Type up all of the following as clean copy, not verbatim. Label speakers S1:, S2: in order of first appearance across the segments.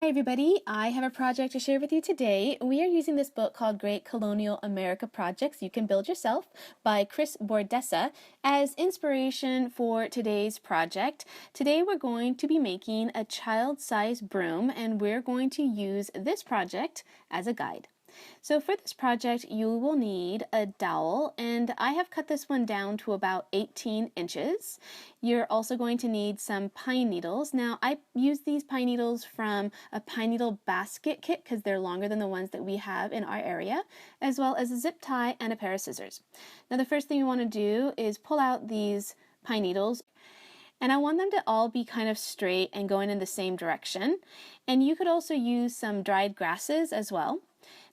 S1: Hi everybody, I have a project to share with you today. We are using this book called Great Colonial America Projects You Can Build Yourself by Chris Bordessa as inspiration for today's project. Today we're going to be making a child-sized broom and we're going to use this project as a guide. So for this project, you will need a dowel, and I have cut this one down to about 18 inches. You're also going to need some pine needles. Now, I use these pine needles from a pine needle basket kit because they're longer than the ones that we have in our area, as well as a zip tie and a pair of scissors. Now, the first thing you want to do is pull out these pine needles. And I want them to all be kind of straight and going in the same direction. And you could also use some dried grasses as well.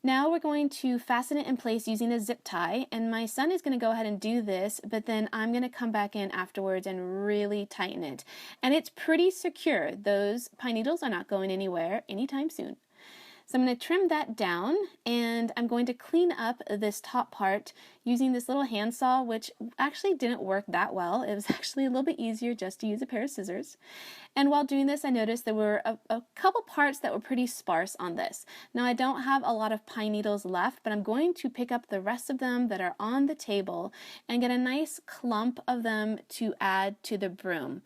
S1: Now we're going to fasten it in place using a zip tie, and my son is going to go ahead and do this, but then I'm going to come back in afterwards and really tighten it. And it's pretty secure. Those pine needles are not going anywhere anytime soon. So I'm going to trim that down, and I'm going to clean up this top part using this little handsaw, which actually didn't work that well. It was actually a little bit easier just to use a pair of scissors. And while doing this, I noticed there were a couple parts that were pretty sparse on this. Now, I don't have a lot of pine needles left, but I'm going to pick up the rest of them that are on the table and get a nice clump of them to add to the broom.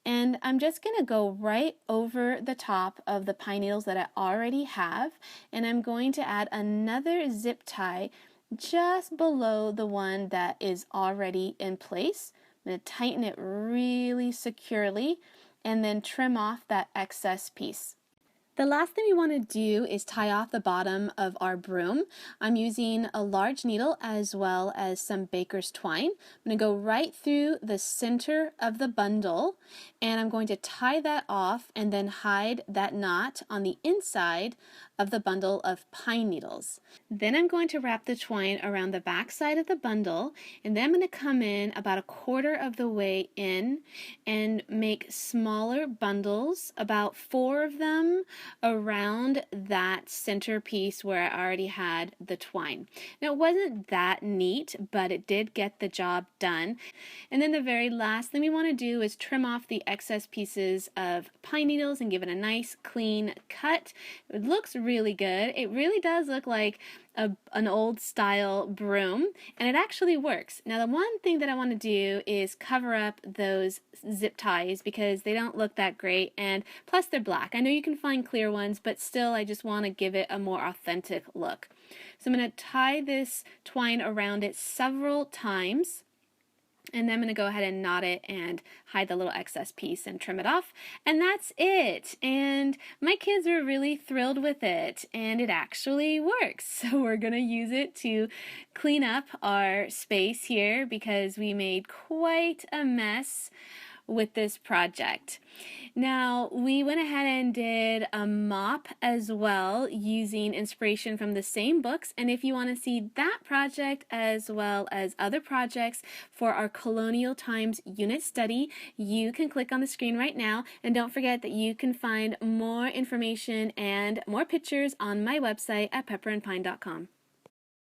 S1: And I'm just going to go right over the top of the pine needles that I already have, and I'm going to add another zip tie just below the one that is already in place. I'm going to tighten it really securely and then trim off that excess piece. The last thing we want to do is tie off the bottom of our broom. I'm using a large needle as well as some baker's twine. I'm going to go right through the center of the bundle, and I'm going to tie that off and then hide that knot on the inside of the bundle of pine needles. Then I'm going to wrap the twine around the back side of the bundle, and then I'm going to come in about a quarter of the way in and make smaller bundles, about 4 of them, around that centerpiece where I already had the twine. Now, it wasn't that neat, but it did get the job done. And then the very last thing we want to do is trim off the excess pieces of pine needles and give it a nice clean cut. It looks really good. It really does look like an old style broom, and it actually works. Now, the one thing that I want to do is cover up those zip ties because they don't look that great, and plus they're black. I know you can find clear ones, but still I just want to give it a more authentic look. So I'm going to tie this twine around it several times, and then I'm going to go ahead and knot it and hide the little excess piece and trim it off. And that's it. And my kids were really thrilled with it. And it actually works. So we're going to use it to clean up our space here because we made quite a mess with this project. Now, we went ahead and did a mop as well using inspiration from the same books, and if you want to see that project as well as other projects for our Colonial Times unit study, you can click on the screen right now, and don't forget that you can find more information and more pictures on my website at pepperandpine.com.